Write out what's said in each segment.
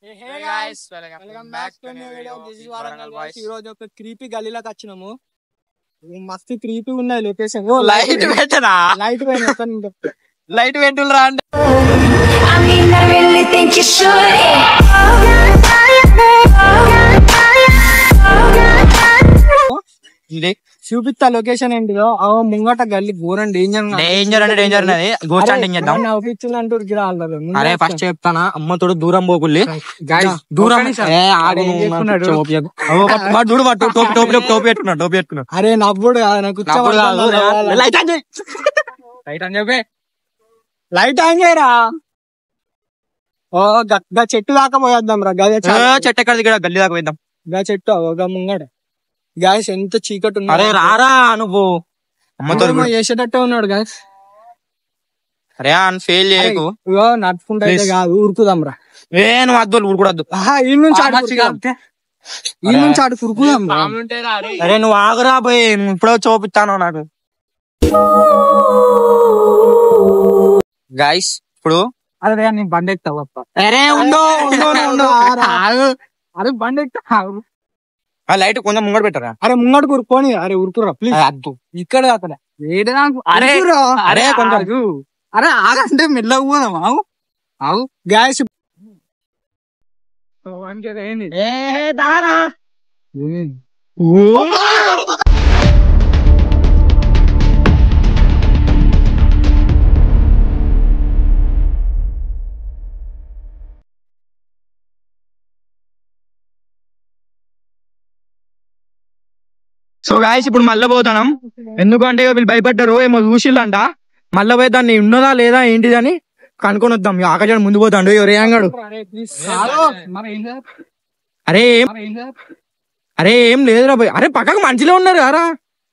Hey guys, welcome back to a new video. This is Warangal boys. ఈ రోజు ఒక creepy గల్లీలోకి వచ్చినాము. మస్తు క్రీపీ ఉన్నాయి లొకేషన్. లైట్ పెట్టనా? లైట్ పెట్టనా? లైట్ పెట్టులరా అంటే. I mean I really think you should. చూపిస్తా లొకేషన్ ఏంటిదో. ముంగట గల్లీ ఘోరం డేంజర్ అంటే డేంజర్ ఉన్నది. గోస్ట్ హంటింగ్ చేద్దాం. అరే ఫస్ట్ చెప్తానా, అమ్మతోడు దూరం పోకుల్లి. దూరం టోపీ పెట్టుకున్నాడు. అరే నవ్వుడు లైట్ ఆన్ చెప్పే. లైట్ ఆన్ చేయరా. ఓ గా చెట్టు దాకా పోయేద్దాం రా. చెట్టు ఎక్కడ దిగ గల్లీ దాకా పోయిద్దాం. గా చెట్టు గా ముంగడ గాయస్ ఎంత చీకటి ఉంది. అరే రారా నువ్వు అమ్మతో చేసేటట్టే ఉన్నాడు గాయస్. అరే అని ఫెయిల్ చేయకు. నడుచుకుంటా కాదు ఉరుకుదాం రా. నువ్వు అద్దు ఉరుకుడద్దు. ఈ నుంచి ఆడు ఉరుకుదాం. అరే నువ్వు ఆగురా పోయి ఇప్పుడో చూపిస్తాను నాకు. గాయస్ ఇప్పుడు అరే నేను బండి ఎక్కుతావు. అరే ఉండు అరే బండి ఎక్కుతా. లైట్ కొంచెం ముంగడు పెట్టరా. అరే ముంగడు ఉరుకోని. అరే ఉరుకురా ప్లీజ్. అద్దు ఇక్కడ అతనే అరే అరే కొంచెం అరే ఆగంటే మెల్లగా పోదాం. ఆగు గ్యాస్ దారా. సో గాయస్ ఇప్పుడు మళ్ళీ పోతాం. ఎందుకంటే వీళ్ళు భయపడ్డారు ఏమో చూసిల్లంట. మళ్ళీ పోయి దాన్ని ఉన్నదా లేదా ఏంటిదని కనుక్కొని వద్దాం. ఆకాశాన్ని ముందు పోతాడు ఎవరేయంగాడు. అరే ఏం లేదురా పోయి. అరే పక్కకు మంచిలో ఉన్నారు కారా.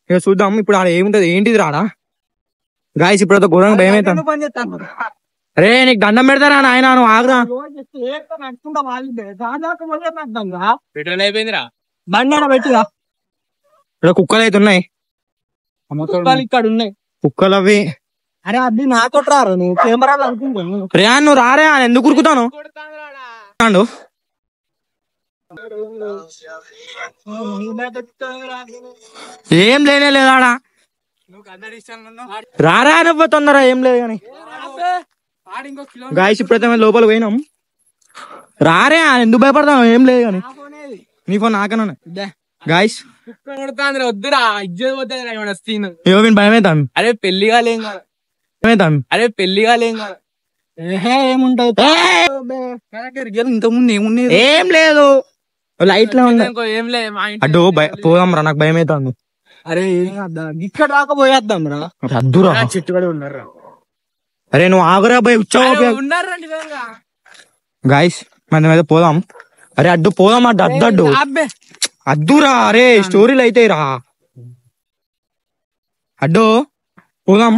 ఇక చూద్దాం ఇప్పుడు ఆడ ఏముంటది ఏంటిది రాడా. గాయస్ ఇప్పుడు ఘోరంగా భయం అవుతాను. అరే నీకు దండం పెడతారా నాయన నువ్వు ఆగురా. బండి పెట్టిరా. ఇక్కడ కుక్కలు అయితే ఉన్నాయి. ఇక్కడ ఉన్నాయి కుక్కలు అవి. అరే అది నాతో రారు. నువ్వు కెమెరాలు అనుకుంటాను. రే నువ్వు రారే ఎందుకు ఉరుకుతాను. ఏం లేనే లేదాడా. రారా నువ్వు తొందర ఏం లేదు కానీ. గాయస్ ఇప్పుడైతే మేము లోపల పోయినాం. రారే ఎందుకు భయపడతాం ఏం లేదు కానీ. నీ ఫోన్ నాకన్నా గాయస్ వద్దురా. భయమవుతాం. అరే పెళ్లి కాలేం కదా. అరే పెళ్లి కాలేం కదా. ఏముంటది ఇంతకుముందు ఏముంది ఏం లేదు. లైట్ లో ఏం లేదు. అడ్డు పోదాం రా నాకు భయం అవుతుంది. అరే ఇక్కడ దాకా పోయేద్దాం రా. అద్దురా చెట్టు కూడా ఉన్నారు. అరే నువ్వు ఆగురా పోయి గాయస్ మన మీద పోదాం. అరే అడ్డు పోదాం. అడ్డు అద్దురా. అరే స్టోరీలు అయితే రా. అడ్డో పోదాం.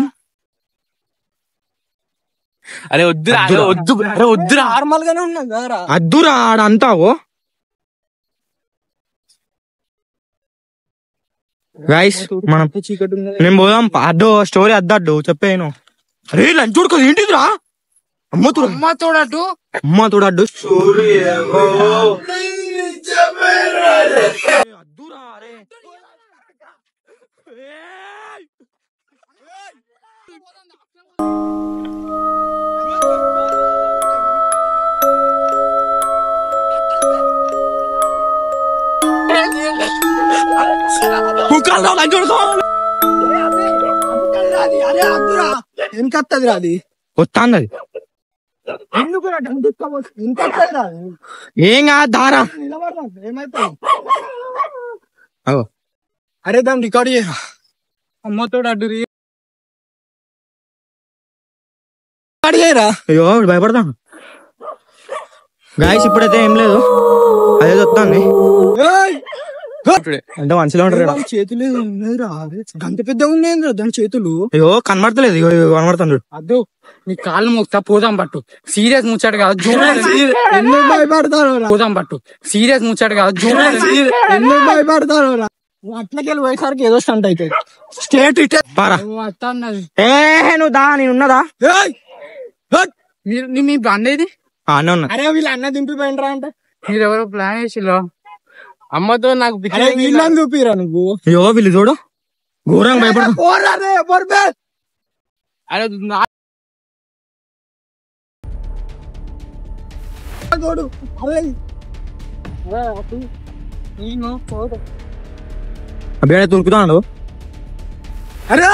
అరే వద్దురా వద్దురా. నార్మల్ గానే ఉన్నా కదరా. అద్దురా ఆడ అంతావో. గైస్ మనం నేను పోదాం. అడ్డో స్టోరీ అద్దడ్డు చెప్పాను. అరే లంచ్ చూడుకోదు ఏంటిదిరా. అమ్మతోడడ్డు స్టోరీ అద్దురా. అరే ఎంకత్తది రాది వస్తాంది. ఏం కాదు దారా. అరే దాన్ని రికార్డ్ చేయరా. అమ్మతోడు అడ్డు రికార్డ్ చేయరా. అయ్యో భయపడతాను. గాయస్ ఇప్పుడైతే ఏం లేదు. అదే వస్తాంది అంటే మంచిగా ఉంటారు. చేతులు గంత పెద్ద ఉన్నాయి దాని చేతులు. అయ్యో కనబడతలేదు. కనబడతాడు. అద్దు నీ కాళ్ళు మోక్తా పోదాం పట్టు. సీరియస్ ముచ్చాడు కాదు. ఎందుకు భయపడతారు. పోదాం పట్టు. సీరియస్ ముచ్చాడు కాదు. ఎందుకు భయపడతారు. అట్లకెళ్ళి పోయేసరికి ఏదో స్టంట్ అవుతుంది. స్టేట్ ఇటే నువ్వు దా నేను ఉన్నదా. మీ బండి ఏది. అన్న ఉన్నా. అరే వీళ్ళు అన్న దింపిపోయినరా అంటే మీరు ఎవరో ప్లాన్ చేసిలో అమ్మతో నాకు వీళ్ళని చూపిరా నువ్వు. అయ్యో వీళ్ళు చూడు ఘోరంగా భయపడు. అరే చూడు అబ్బే తురుకుతాడు. అరే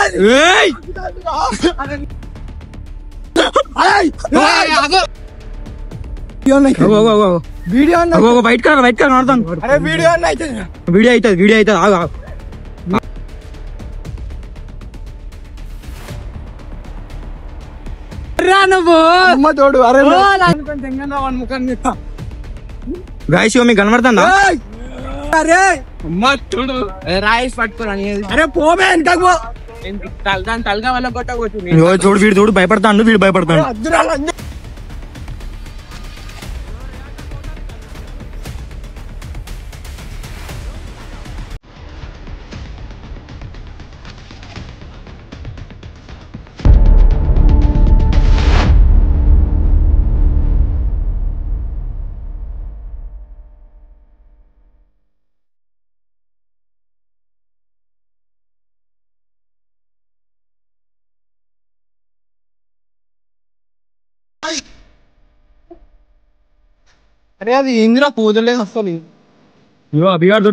వీడియో బయట ఆడతాను. వీడియో అవుతుంది ఆగు. తోడు అరే గాయస్ మీకు కనబడుతుందా? అరే చూడు రాయిస్ పట్టుకోని. అరే పోమే ఎంతకు తలగా వల్ల కొట్టవచ్చు. చూడు వీడు చూడు భయపడతాడు, వీడు భయపడతాడు. అరే అది ఇందులో పూజలేదు వస్తుంది. అభిగాడు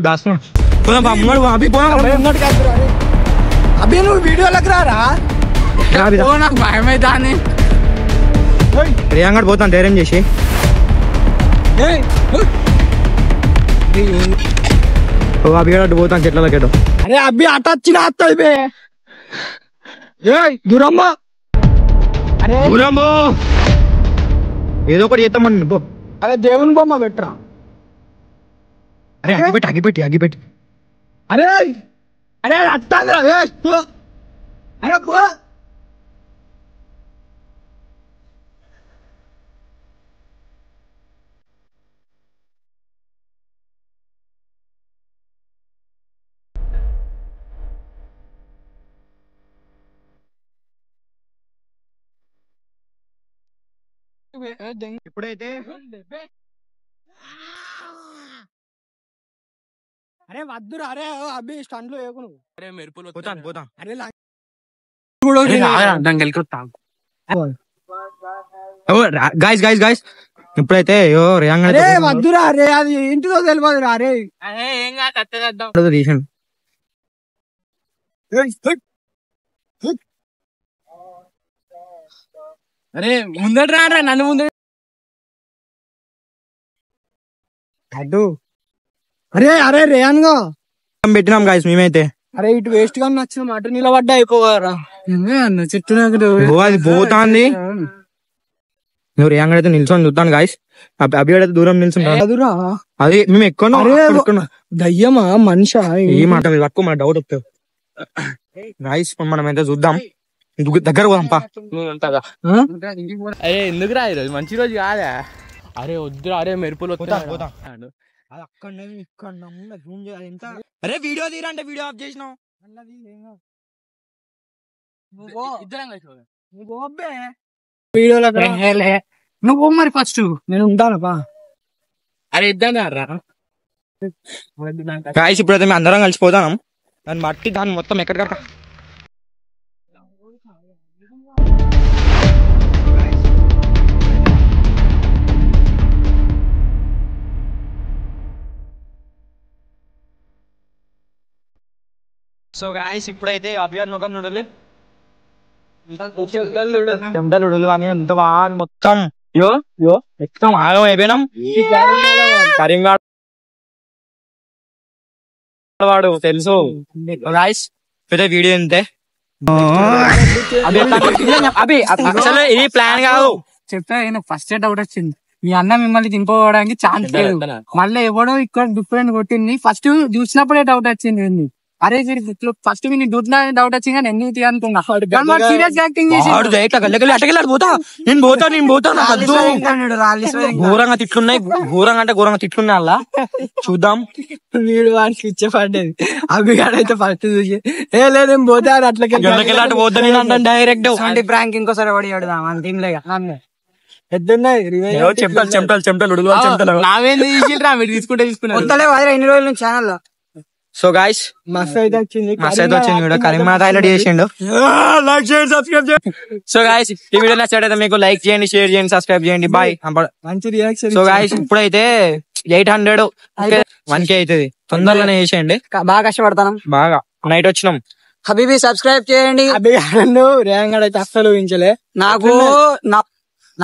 అభి నువ్వు వీడియోలకు రారా? నాకు భయమైతే రియాంగడ్ పోతాను ధైర్యం చేసి. అభిగాడు పోతాను చెట్లకెట. అరే అభి అట వచ్చిన అత్తది దూరమ్మ. అరే దూరమ్మ ఏదో ఒకటి చేస్తామని. అరే దేవుని బొమ్మ పెట్టరా. అరే అగిపెట్టి అరే అరే అత్తాంద్రా. అరే పో. ఇప్పుడైతే అరే వద్దురా. అరే అభి స్టండ్లు వేయకు నువ్వు. అరే మెరుపులు పోతాను. అరే గాయస్ ఇప్పుడైతే అరే వద్దురా. అరే అది ఇంటిలో తెలియదు. అరే ఏం కాదు తీసాను. అరే ముందట రా నన్ను ముందు. అరే రేయన్గా పెట్టినాం గాయస్ మేమైతే. అరే ఇటు వేస్ట్ గా నచ్చిన మాట నిలబడ్డా అయిపోవారా అన్న చెట్టు అది పోతాంది. నువ్వు రేయంగా అయితే నిల్చొని చూద్దాను గాయస్. అభిగాడు అయితే దూరం నిల్చుంటాడు. అది మేము ఎక్కువ దయ్యమా మనిషా ఈ మాట పట్టుకో మన డౌట్ వస్తుంది గాయస్. మనం అయితే చూద్దాం దగ్గర పోదాంపా. అరే ఎందుకు రా ఈరోజు మంచి రోజు కాదా? అరే వద్దురా. అరే మెరుపులు పోతాం. అక్కడనే ఇక్కడ ఎంత. అరే వీడియో తీరంటే వీడియో ఆఫ్ చేసినావు. నువ్వు మరి ఫస్ట్ నేను ఉంటానప్పా. అరే ఇద్దాం రా. గాయస్ ఇప్పుడైతే మేము అందరం కలిసిపోతాం. దాన్ని మట్టి దాన్ని మొత్తం ఎక్కడికక్కడ సో గాయస్ ఇప్పుడైతే అభియాన్ ముఖం చూడాలి. ఎంత బాగా మొత్తం మొత్తం ఆగం అయిపోయినాం. కరీంగఢ్ వాడు తెలుసు గాయస్. పెద్ద వీడియో అంతే. అసలు ఇది ప్లాన్ కాదు. చెప్తా ఫస్ట్ డౌట్ వచ్చింది. మీ అన్న మిమ్మల్ని దింపుకోవడానికి ఛాన్స్ లేదు. మళ్ళీ ఎవడో ఇక్కడ డిఫరెంట్ కొట్టింది. ఫస్ట్ చూసినప్పుడే డౌట్ వచ్చింది. అరే ఫస్ట్ మీ డౌట్ వచ్చింది కానీ ఎన్ని అనుకున్నా. సీరియస్ యాక్టింగ్ చేసి ఘోరంగా తిట్లున్నాయి. ఘోరంగా అంటే ఘోరంగా తిట్లున్నాయి. అలా చూద్దాం. వీడు వాడికి ఇచ్చేపడ్డది. అభిగాడైతే ఫస్ట్ చూసి ఏ లేదు పోతాడు అట్లా పోతా డైరెక్ట్ ప్రాంక్ ఇంకోసారి పడి ఆడుదాం అంతేం లేక. పెద్దన్నాయి చెమటలు ఉడుగు చెమటలు నావేంది తీసిరా మీరు తీసుకున్నారు వస్తలే వదిలే ఎన్ని రోజులు ఛానల్ లో. సో గాయ్స్ మస్తు అయితే వచ్చింది వీడియో కరీంనాథ్ హైలైట్ చేసిండు. లైక్ చేయండి, సబ్స్క్రైబ్ చేయండి. సో గాయ్స్ ఈ వీడియో నచ్చినట్లయితే మీకు లైక్ చేయండి, షేర్ చేయండి, సబ్స్క్రైబ్ చేయండి. బాయ్. మంచి రియాక్షన్. సో గాయ్స్ ఇప్పుడైతే 800 1K అవుతుంది. తొందరగానే చేసేయండి. బాగా కష్టపడతాను. బాగా నైట్ వచ్చినాం. హబీబీ సబ్స్క్రైబ్ చేయండి. రేంగడ్ అయితే అస్సలు ఊహించలే.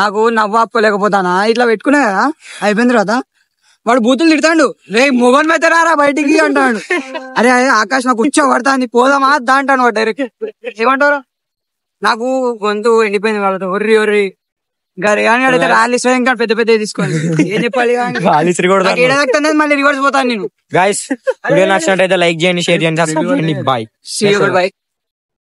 నాకు నవ్వు ఆపుకోలేకపోతానా ఇట్లా పెట్టుకున్నా కదా అయిపోయిన తర్వాత వాడు బూతులు తిడతాడు. రే మొగన్ మీద రారా బయటికి అంటాడు. అరే ఆకాశ్ నాకు ఉచ్చ పడతాంది పోదామా దా అంటాను వాడు డైరెక్ట్. ఏమంటారు నాకు గొంతు ఎండిపోయింది వాళ్ళతో ఒర్రి ఒర్రి అయితే ర్యాలీ స్వయం పెద్ద పెద్ద తీసుకోండి. ఏం చెప్పాలి మళ్ళీ రివర్స్ పోతాను నేను. గాయ్స్ వీడియో నచ్చినట్టయితే లైక్ చేయండి, షేర్ చేయండి, సబ్స్క్రైబ్ చేయండి. బాయ్. బాయ్.